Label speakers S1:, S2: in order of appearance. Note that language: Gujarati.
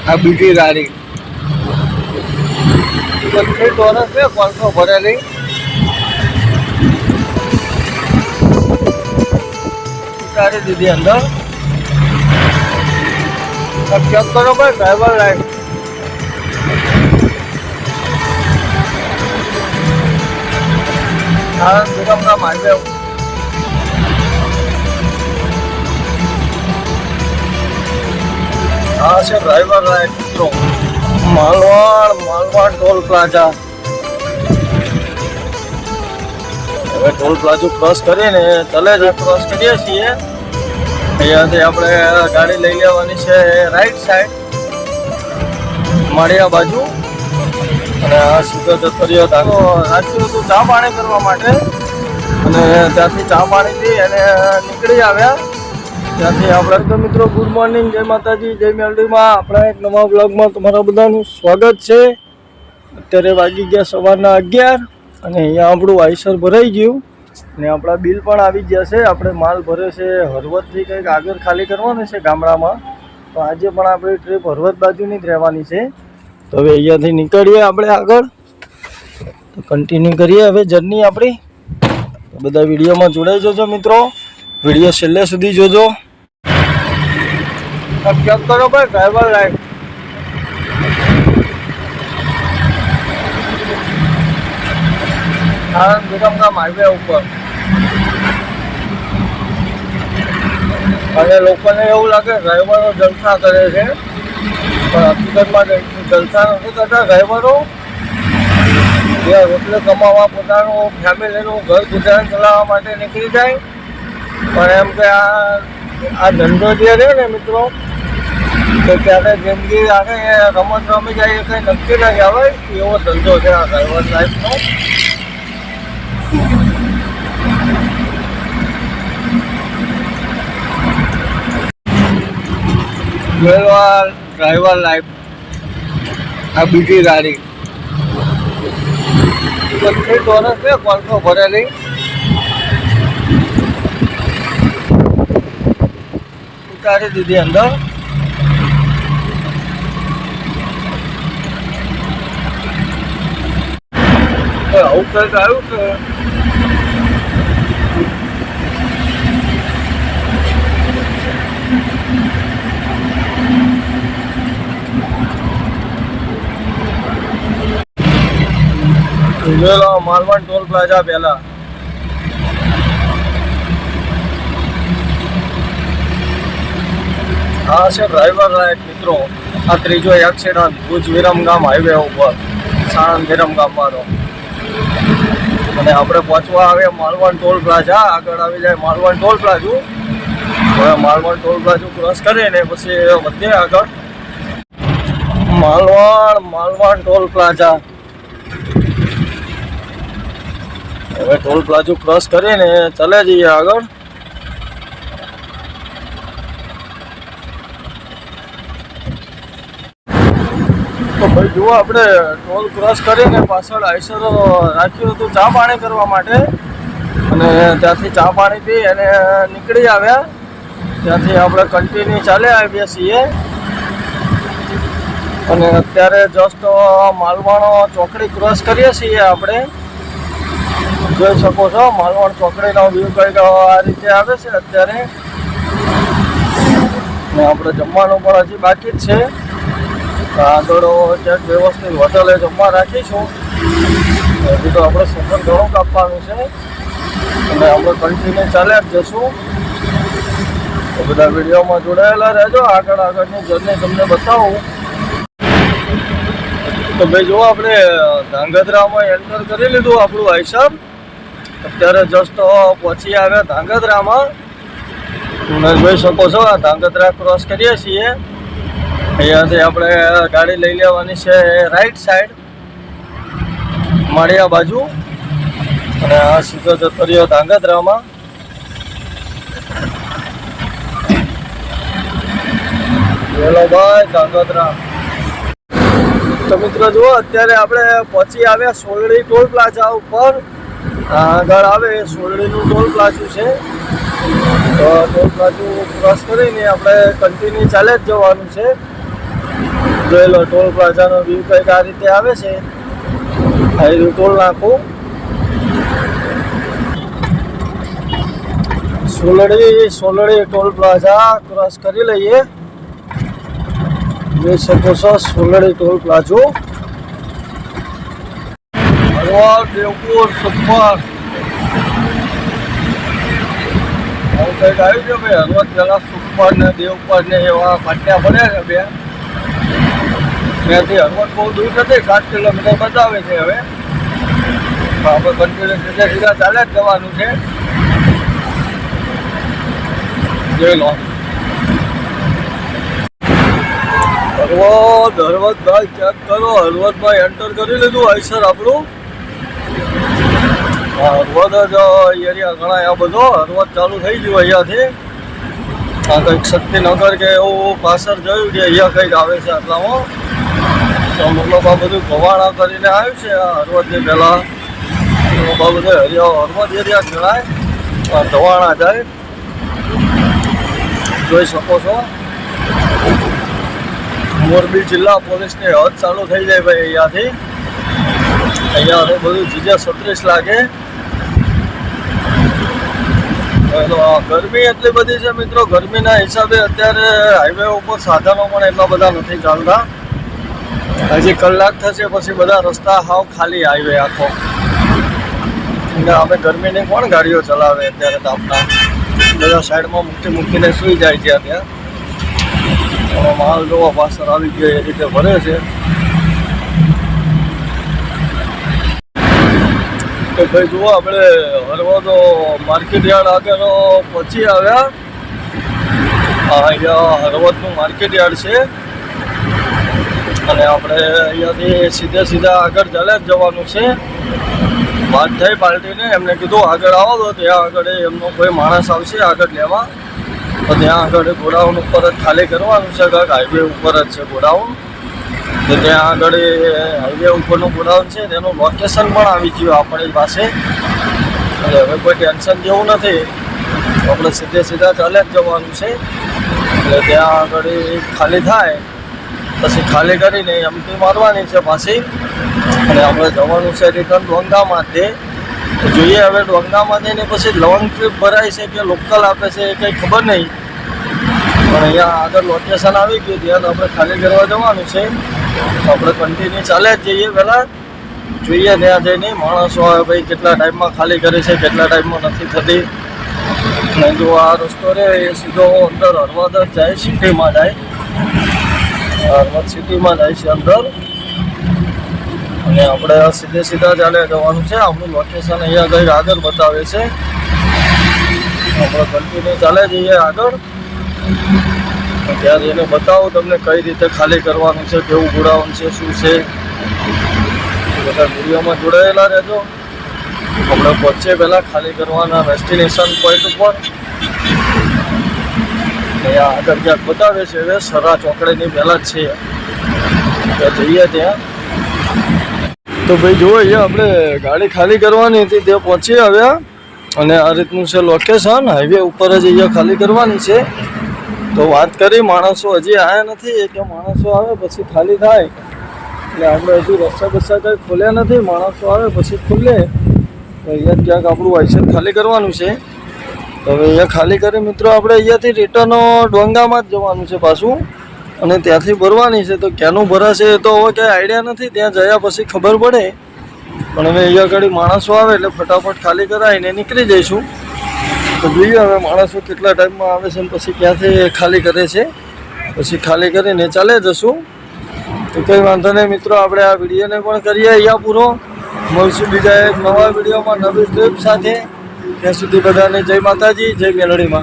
S1: આ બીજી ગાડી પછી ટોરસ છે કોલસો ભરેલી ઉતારી દીધી અંદર ચેક કરો ભાઈ ડ્રાઈવર લાઈટ વિરમગામ હાઈવે આ છે ડ્રાઈવર લાઈટ મિત્રો માલવાડ ટોલ પ્લાઝા હવે ટોલ પ્લાઝો ક્રોસ કરીને તલેજ ક્રોસ કરીએ છીએ અહીંયાથી આપણે ગાડી લઈ લેવાની છે રાઈટ સાઈડ માળિયા બાજુ અને આ સીધો જતો રહ્યો તાકો રાખ્યું હતું ચા પાણી કરવા માટે અને ત્યાંથી ચા પાણીથી એને નીકળી આવ્યા ત્યાંથી આપણે તો મિત્રો ગુડ મોર્નિંગ જય માતાજી જય મેલડીમાં આપણા એક નવા બ્લોગમાં તમારા બધાનું સ્વાગત છે અત્યારે વાગી ગયા સવારના 11 અને અહીંયા આપણું આઈસર ભરાઈ ગયું અને આપણા બિલ પણ આવી ગયા છે આપણે માલ ભરે છે હળવદથી કંઈક આગળ ખાલી કરવાનું છે ગામડામાં તો આજે પણ આપણી ટ્રીપ હળવદ બાજુની જ રહેવાની છે તો હવે અહીંયાથી નીકળીએ આપણે આગળ તો કન્ટિન્યુ કરીએ હવે જર્ની આપણી બધા વિડીયોમાં જોડાઈ જજો મિત્રો વિડીયો છેલ્લે સુધી જોજો ચેક કરો ભાઈ ડ્રાઈવર લાઈટ વિરમગામ હાઈવે ઉપર અને લોકોને એવું લાગે ડ્રાઈવરો જલસા કરે છે પણ હકીકતમાં જલસા નથી કરતા ડ્રાઈવરો જે રોટલે કમાવા પોતાનું ફેમિલીનું ઘર ગુજરાન ચલાવવા માટે નીકળી જાય પણ એમ કે આ ધંધો જે રહે ને મિત્રો તો ત્યારે જિંદગી આગે રમત રમી જાય એ કંઈ નક્કી નહીં આવે એવો ધંધો છે આ ડ્રાઈવર લાઈફનો ડ્રાઈવર લાઈફ આ બીજી ગાડી પછી ટોરસ છે કોલસો ભરેલી ઉતારી દીધી અંદર આવું કંઈક આવ્યું છે માલવાડ ટોલ પ્લાઝા પહેલા આ છે ડ્રાઈવર લાઈટ મિત્રો આ ત્રીજો એક્સિડન્ટ ભુજ વિરમગામ હાઈવે ઉપર સાણંદ વિરમગામમાંનો અને આપણે પહોંચવા આવે માલવાડ ટોલ પ્લાઝા આગળ આવી જાય માલવાડ ટોલ પ્લાઝુ હવે માલવાડ ટોલ પ્લાઝુ ક્રોસ કરીને પછી વધીએ આગળ માલવાડ ટોલ પ્લાઝા હવે ટોલ પ્લાઝો ક્રોસ કરીને ચલે જઈએ આગળ તો ભાઈ જુઓ આપણે ટોલ ક્રોસ કરીને પાછળ આઈસર રાખ્યું હતું ચા પાણી કરવા માટે અને ત્યાંથી ચા પાણી પી અને નીકળી આવ્યા ત્યાંથી આપણે કન્ટિન્યુ ચાલે આવ્યા છીએ અને અત્યારે જસ્ટ માલવાણો ચોકડી ક્રોસ કરીએ છીએ આપણે જોઈ શકો છો માલવાડ ચોકડીનો વ્યૂ કંઈક આ રીતે આવે છે અત્યારે ને આપણે જમવાનું પણ હજી બાકી જ છે આગળ ક્યાંક વ્યવસ્થિત હોટલે જમવા રાખીશું હજી તો આપણે સફર ઘણું કાપવાનું છે અને આપણે કન્ટિન્યુ ચાલ્યા જ જશું તો બધા વિડીયોમાં જોડાયેલા રહેજો આગળની જર્ની તમને બતાવું તો ભાઈ જુઓ આપણે ધાંગધ્રામાં એન્ટર કરી લીધું આપણું આઈસર અત્યારે જસ્ટ પહોંચી આવ્યા ધાંગધ્રામાં તમે જોઈ શકો છો આ ધાંગધ્રા ક્રોસ કરીએ છીએ અહીંયાથી આપણે ગાડી લઈ લેવાની છે રાઈટ સાઈડ માળિયા બાજુ અને આ સીધો જતો રહ્યો ધાંગધ્રામાં હેલો ભાઈ ધાંગધ્રા તો મિત્રો જુઓ અત્યારે આપણે પહોંચી આવ્યા સોરડી ટોલ પ્લાઝા ઉપર આગળ આવે સોરડીનું ટોલ પ્લાઝું છે તો ટોલ પ્લાઝું ક્રોસ કરીને આપણે કન્ટિન્યુ ચાલે જ જવાનું છે જોઈ લો ટોલ પ્લાઝાનો વ્યૂ કંઈક આ રીતે આવે છે. આ ટોલ નાખું સોલડી ટોલ પ્લાઝા ક્રોસ કરી લઈએ. જોઈ શકો છો સોલડી ટોલ પ્લાઝો. હળવદ, દેવપુર, સુખપર આવું કંઈક આવ્યું છે ભાઈ. હળવદ પહેલાં સુખપર ને દેવપર ને એવા પાટિયા પડ્યા છે બે. ત્યાંથી હળવદ બહુ દૂર નથી, 7 કિલોમીટર બતાવે છે. હવે આપણે કન્ટિન્યુ સીધા ચાલે જ જવાનું છે. જોઈ લો હળવદ ભાઈ ચેક કરો. હળવદમાં એન્ટર કરી લીધું આઈસર આપણું. હળવદ જ એરિયા ઘણા આ બધો હળવદ ચાલુ થઈ ગયું અહીંયાથી. આ કંઈક શક્તિનગર કે એવું પાછળ જોયું કે અહીંયા કંઈક આવે છે આટલામાં. તો મતલબ આ બધું ગવાણા કરીને આવ્યું છે હળવદની પહેલાં. આ બધું હળવદ એરિયા ગણાય. ધવાણા જાય જોઈ શકો છો. મોરબી જિલ્લા પોલીસની હદ ચાલુ થઈ જાય ભાઈ અહીંયાથી બધું GJ36 લાગે. ગરમી એટલી બધી છે મિત્રો. ગરમીના હિસાબે અત્યારે હાઈવે ઉપર સાધનો પણ એટલા બધા નથી ચાલતા. હજી કલાક થશે પછી બધા રસ્તા હાવ ખાલી હાઈવે આખો. અમે ગરમીની કોણ ગાડીઓ ચલાવે અત્યારે તાપના. બધા સાઈડમાં મૂકીને સૂઈ જાય છે. ત્યાં માલ જોવા પાછળ આવી ગયો એ રીતે ભરે છે. તો ભાઈ જુઓ આપણે હળવદ માર્કેટ યાર્ડ આગળ પહોંચી આવ્યા. અહીંયા હળવદનું માર્કેટ યાર્ડ છે અને આપણે અહીંયાથી સીધા આગળ ચાલે જ જવાનું છે. વાત થઈ પાર્ટીને, એમને કીધું આગળ આવો તો ત્યાં આગળ એમનો કોઈ માણસ આવશે આગળ લેવા. તો ત્યાં આગળ ગોડાઉન ઉપર જ ખાલી કરવાનું છે. કાંઈક હાઈવે ઉપર જ છે ગોડાઉન. તો ત્યાં આગળ હાઈવે ઉપરનું ગોડાઉન છે તેનું લોકેશન પણ આવી ગયું આપણી પાસે. એટલે હવે કોઈ ટેન્શન જેવું નથી. આપણે સીધા ચાલે જ જવાનું છે. એટલે ત્યાં આગળ ખાલી થાય પછી ખાલી કરીને એમટી મારવાની છે પાછી. અને આપણે જવાનું છે રિટર્ન ડોંગામાંથી. તો જોઈએ હવે ડોંગામાંથી ને પછી લોંગ ટ્રીપ ભરાય છે કે લોકલ આપે છે એ કંઈ ખબર નહીં. પણ અહીંયા આગળ લોકેશન આવી ગયું ત્યાં આપણે ખાલી કરવા જવાનું છે. આપણે કન્ટિન્યુ ચાલે જ જઈએ. પહેલાં જોઈએ ત્યાં જઈને માણસો આવે ભાઈ કેટલા ટાઈમમાં ખાલી કરે છે કેટલા ટાઈમમાં નથી થતી. અને જો આ રસ્તો રહે એ સીધો અંદર હળવદ જ જાય, સિટીમાં જાય. હળવદ સિટીમાં જાય છે અંદર. અને આપણે સીધા ચાલે જવાનું છે. આપણું લોકેશન અહીંયા કંઈક આગળ બતાવે છે. આપણે કન્ટિન્યુ ચાલે જઈએ આગળ. ત્યાં જઈને બતાવું તમને કઈ રીતે ખાલી કરવાનું છે, કેવું ગોડાઉન છે, શું છે. બધા વિડીયોમાં જોડાયેલા રહેજો. આપણે પહોંચીએ પહેલાં ખાલી કરવાના ડેસ્ટિનેશન પોઈન્ટ ઉપર. અહીંયા આગળ ક્યાંક બતાવે છે હવે સરા ચોકડીની પહેલાં જ છે. ત્યાં જઈએ ત્યાં. તો ભાઈ જુઓ અહીંયા આપણે ગાડી ખાલી કરવાની હતી તે પહોંચી આવ્યા. અને આ રીતનું છે લોકેશન. હાઈવે ઉપર જ અહીંયા ખાલી કરવાની છે. તો વાત કરી માણસો હજી આવ્યા નથી કે માણસો આવે પછી ખાલી થાય. એટલે આપણે હજુ રસ્તા કંઈ ખોલ્યા નથી. માણસો આવે પછી ખુલે. તો અહીંયા ક્યાંક આપણું આઈસર ખાલી કરવાનું છે. તો હવે અહીંયા ખાલી કરી મિત્રો આપણે અહીંયાથી રિટર્ન ડોંગામાં જ જવાનું છે પાછું. અને ત્યાંથી ભરવાની છે. તો ક્યાંનું ભરાશે એ તો હવે કંઈ આઈડિયા નથી. ત્યાં જયા પછી ખબર પડે. પણ હવે અહીંયા આગળ માણસો આવે એટલે ફટાફટ ખાલી કરાવીને નીકળી જઈશું. તો જોઈએ હવે માણસો કેટલા ટાઈમમાં આવે છે ને પછી ક્યાંથી ખાલી કરે છે. પછી ખાલી કરીને ચાલે જશું. તો કંઈ વાંધો નહીં મિત્રો. આપણે આ વિડીયોને પણ કરીએ અહીંયા પૂરો. મળશું બીજા એક નવા વિડીયોમાં નવી ટ્રીપ સાથે. ત્યાં સુધી બધાને જય માતાજી, જય મેલડીમાં.